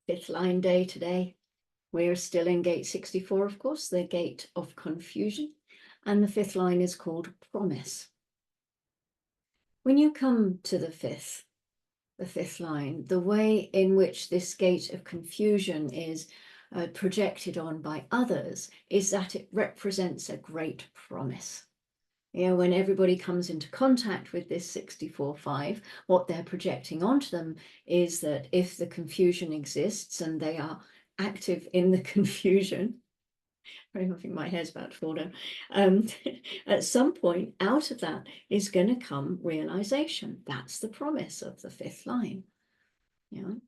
Fifth line day today. We're still in gate 64, of course, the gate of confusion. And the fifth line is called promise. When you come to the fifth line, the way in which this gate of confusion is projected on by others is that it represents a great promise. You know, when everybody comes into contact with this 64-5, what they're projecting onto them is that if the confusion exists and they are active in the confusion, I think my hair's about to fall down, at some point out of that is going to come realization. That's the promise of the fifth line. You know,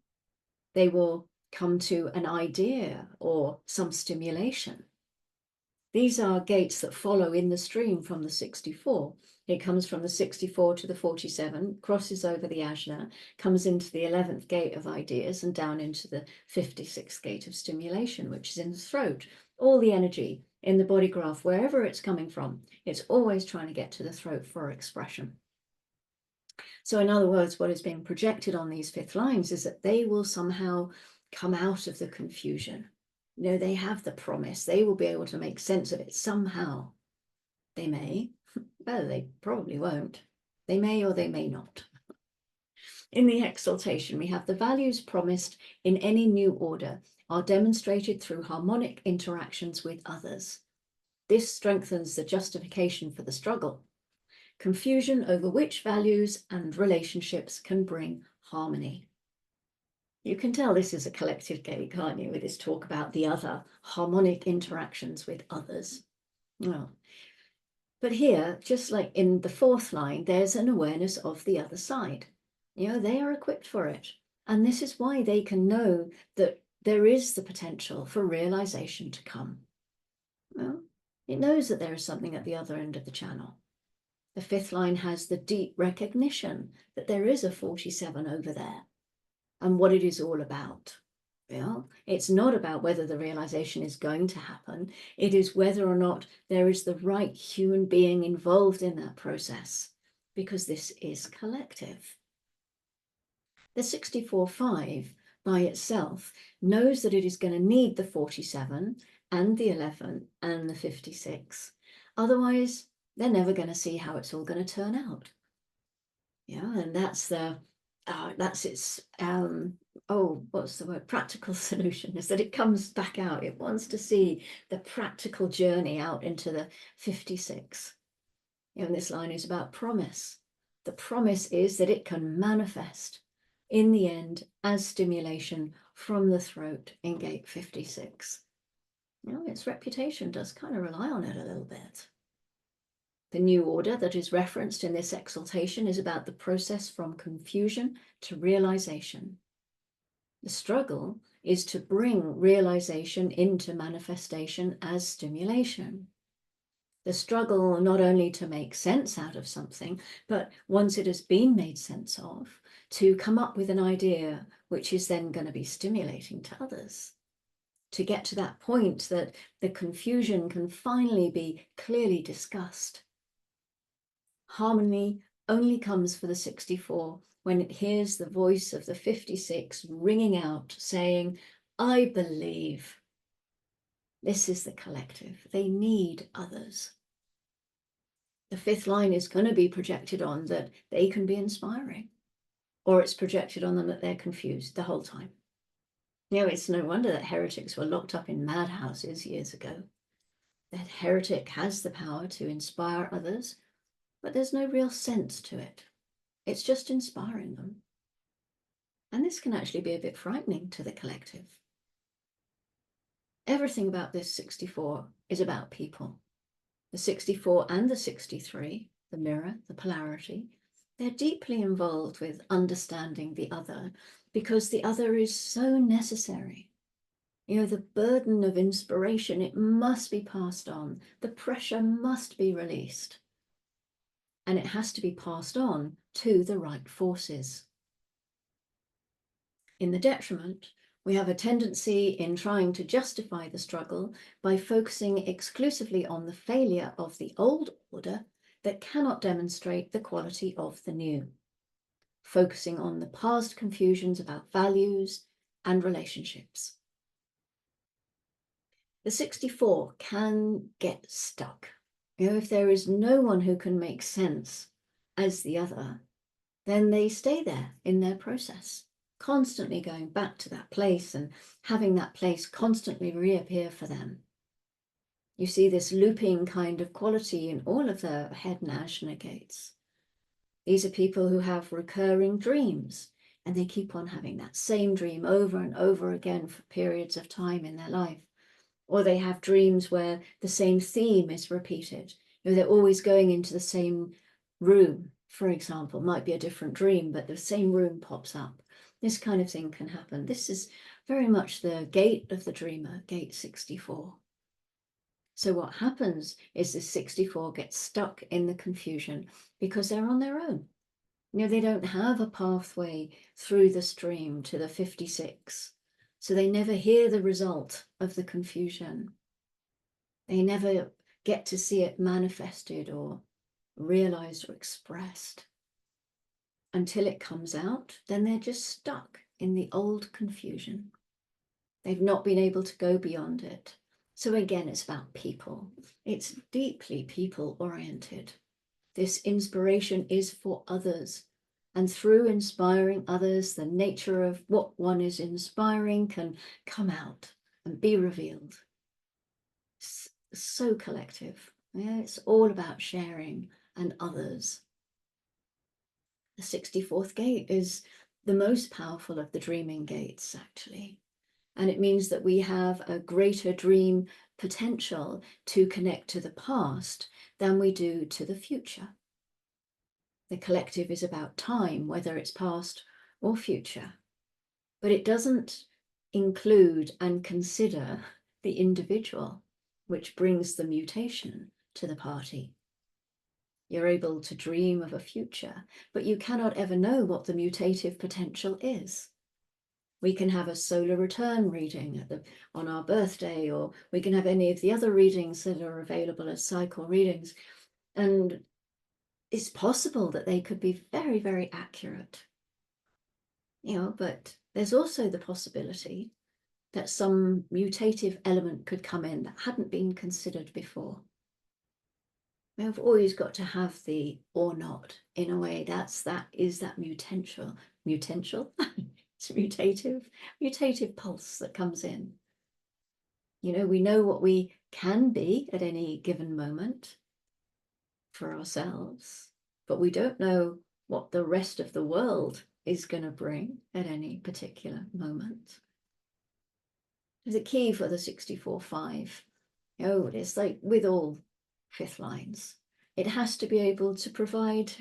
they will come to an idea or some stimulation. These are gates that follow in the stream from the 64. It comes from the 64 to the 47, crosses over the ajna, comes into the 11th gate of ideas and down into the 56th gate of stimulation, which is in the throat. All the energy in the body graph, wherever it's coming from, it's always trying to get to the throat for expression. So in other words, what is being projected on these fifth lines is that they will somehow come out of the confusion. You know, they have the promise. They will be able to make sense of it somehow. They may, well, they probably won't. They may or they may not. In the exaltation, we have the values promised in any new order are demonstrated through harmonic interactions with others. This strengthens the justification for the struggle. Confusion over which values and relationships can bring harmony. You can tell this is a collective gate, can't you, with this talk about the other, harmonic interactions with others. Well, but here, just like in the fourth line, there's an awareness of the other side. You know, they are equipped for it. And this is why they can know that there is the potential for realization to come. Well, it knows that there is something at the other end of the channel. The fifth line has the deep recognition that there is a 47 over there and what it is all about. Well, it's not about whether the realization is going to happen. It is whether or not there is the right human being involved in that process, because this is collective. The 64-5 by itself knows that it is going to need the 47 and the 11 and the 56. Otherwise, they're never going to see how it's all going to turn out. Yeah, and that's its what's the word, practical solution, is that it comes back out. It wants to see the practical journey out into the 56. You know, and this line is about promise. The promise is that it can manifest in the end as stimulation from the throat in gate 56. You know, its reputation does kind of rely on it a little bit. The new order that is referenced in this exaltation is about the process from confusion to realization. The struggle is to bring realization into manifestation as stimulation. The struggle not only to make sense out of something, but once it has been made sense of, to come up with an idea which is then going to be stimulating to others. To get to that point that the confusion can finally be clearly discussed. Harmony only comes for the 64 when it hears the voice of the 56 ringing out, saying, I believe. This is the collective. They need others. The fifth line is going to be projected on that they can be inspiring, or it's projected on them that they're confused the whole time. You know, it's no wonder that heretics were locked up in madhouses years ago. That heretic has the power to inspire others, but there's no real sense to it. It's just inspiring them. And this can actually be a bit frightening to the collective. Everything about this 64 is about people. The 64 and the 63, the mirror, the polarity, they're deeply involved with understanding the other because the other is so necessary. You know, the burden of inspiration, it must be passed on. The pressure must be released. And it has to be passed on to the right forces. In the detriment, we have a tendency in trying to justify the struggle by focusing exclusively on the failure of the old order that cannot demonstrate the quality of the new. Focusing on the past confusions about values, and relationships. The 64 can get stuck. If there is no one who can make sense as the other, then they stay there in their process, constantly going back to that place and having that place constantly reappear for them. You see this looping kind of quality in all of the head and ajna gates. These are people who have recurring dreams, and they keep on having that same dream over and over again for periods of time in their life. Or they have dreams where the same theme is repeated. They're always going into the same room, for example. Might be a different dream, but the same room pops up. This kind of thing can happen. This is very much the gate of the dreamer, gate 64. So what happens is the 64 gets stuck in the confusion because they're on their own. They don't have a pathway through the stream to the 56. So they never hear the result of the confusion. They never get to see it manifested or realized or expressed. Until it comes out, then they're just stuck in the old confusion. They've not been able to go beyond it. So again, it's about people. It's deeply people-oriented. This inspiration is for others. And through inspiring others, the nature of what one is inspiring can come out and be revealed. It's so collective. It's all about sharing and others. The 64th gate is the most powerful of the dreaming gates, actually. And it means that we have a greater dream potential to connect to the past than we do to the future. The collective is about time, whether it's past or future, but it doesn't include and consider the individual, which brings the mutation to the party. You're able to dream of a future, but you cannot ever know what the mutative potential is. We can have a solar return reading on our birthday, or we can have any of the other readings that are available as cycle readings. And it's possible that they could be very, very accurate. But there's also the possibility that some mutative element could come in that hadn't been considered before. We've always got to have the or not in a way. That is that mutational, it's mutative pulse that comes in. We know what we can be at any given moment for ourselves, but we don't know what the rest of the world is going to bring at any particular moment. The key for the 64-5, it's like with all fifth lines, it has to be able to provide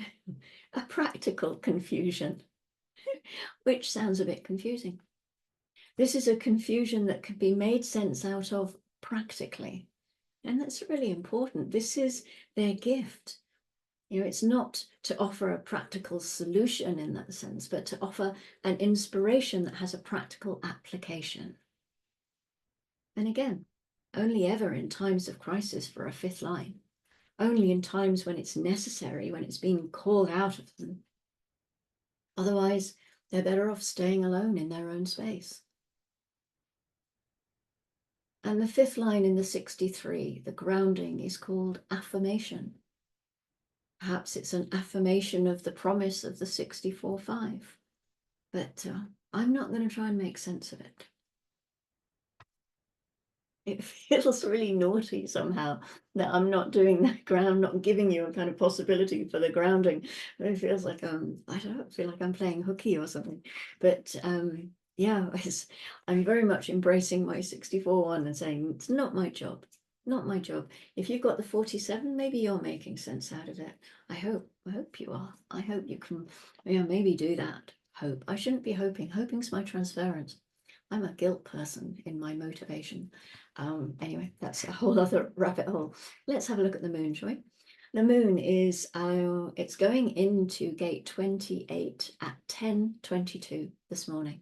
a practical confusion, which sounds a bit confusing. This is a confusion that can be made sense out of practically, and that's really important. This is their gift. It's not to offer a practical solution in that sense, but to offer an inspiration that has a practical application. And again, only ever in times of crisis for a fifth line, only in times when it's necessary, when it's being called out of them. Otherwise, they're better off staying alone in their own space. And the fifth line in the 63, the grounding, is called affirmation. Perhaps it's an affirmation of the promise of the 64-5, but I'm not going to try and make sense of it. It feels really naughty somehow that I'm not doing that ground, not giving you a kind of possibility for the grounding. It feels like I don't feel like I'm playing hooky or something. But yeah, I'm very much embracing my 64-1 and saying it's not my job. Not my job. If you've got the 47, maybe you're making sense out of it. I hope you are. I hope you can, maybe do that. Hope. I shouldn't be hoping. Hoping's my transference. I'm a guilt person in my motivation. Anyway, that's a whole other rabbit hole. Let's have a look at the moon, shall we? The moon is, it's going into gate 28 at 10:22 this morning.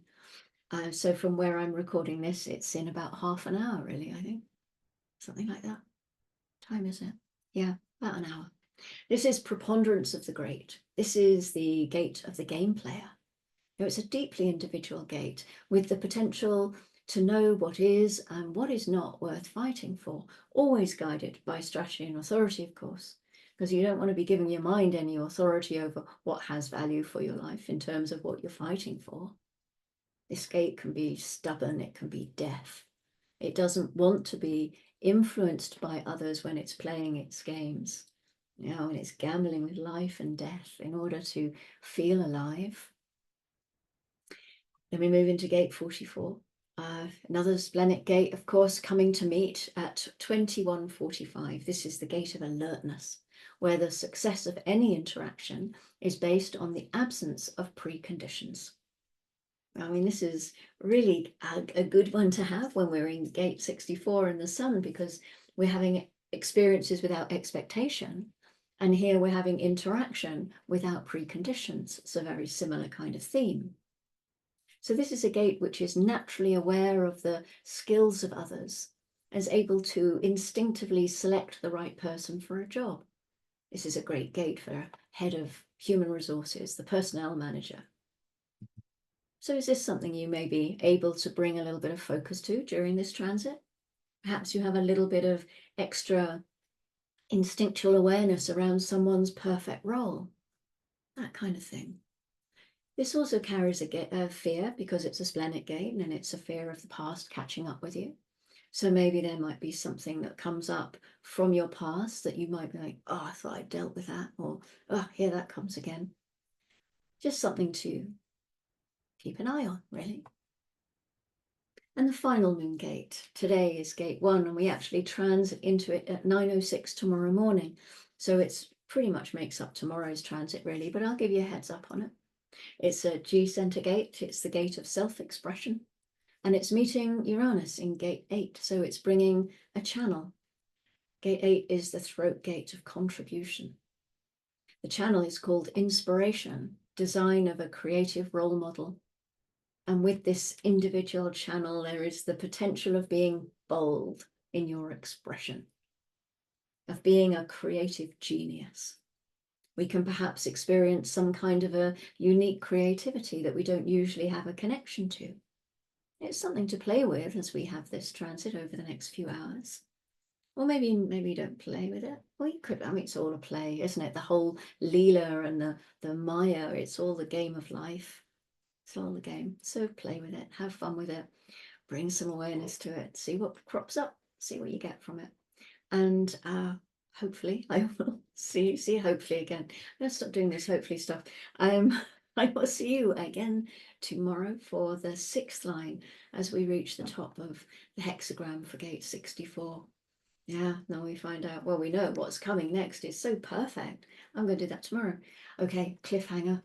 So from where I'm recording this, it's in about half an hour, really, I think. Something like that. Time is it? Yeah, about an hour. This is preponderance of the great. This is the gate of the game player. It's a deeply individual gate with the potential to know what is and what is not worth fighting for, always guided by strategy and authority, of course, because you don't want to be giving your mind any authority over what has value for your life in terms of what you're fighting for. This gate can be stubborn, it can be deaf. It doesn't want to be influenced by others when it's playing its games, when it's gambling with life and death in order to feel alive. Then we move into gate 44. Another splenic gate, of course, coming to meet at 21:45. This is the gate of alertness, where the success of any interaction is based on the absence of preconditions. I mean, this is really a good one to have when we're in gate 64 in the sun, because we're having experiences without expectation. And here we're having interaction without preconditions. It's a very similar kind of theme. So this is a gate which is naturally aware of the skills of others, is able to instinctively select the right person for a job. This is a great gate for a head of human resources, the personnel manager. So is this something you may be able to bring a little bit of focus to during this transit? Perhaps you have a little bit of extra instinctual awareness around someone's perfect role, that kind of thing. This also carries a fear because it's a splenic gate and it's a fear of the past catching up with you. So maybe there might be something that comes up from your past that you might be like, oh, I thought I dealt with that, or oh, here that comes again. Just something to keep an eye on, really. And the final moon gate today is gate 1, and we actually transit into it at 9:06 tomorrow morning. So it's pretty much makes up tomorrow's transit, really, but I'll give you a heads up on it. It's a G center gate. It's the gate of self-expression, and it's meeting Uranus in gate 8. So it's bringing a channel. Gate 8 is the throat gate of contribution. The channel is called inspiration, design of a creative role model. And with this individual channel, there is the potential of being bold in your expression, of being a creative genius. We can perhaps experience some kind of a unique creativity that we don't usually have a connection to. It's something to play with as we have this transit over the next few hours. Or maybe you don't play with it. Well, you could. I mean, it's all a play, isn't it? The whole Leela and the Maya, it's all the game of life. It's all the game. So play with it, have fun with it, bring some awareness to it, see what crops up, see what you get from it. And hopefully I will see you hopefully again. I'm going to stop doing this hopefully stuff. I will see you again tomorrow for the 6th line as we reach the top of the hexagram for gate 64. Yeah, now we find out, well, we know what's coming next is so perfect. I'm going to do that tomorrow. Okay, cliffhanger.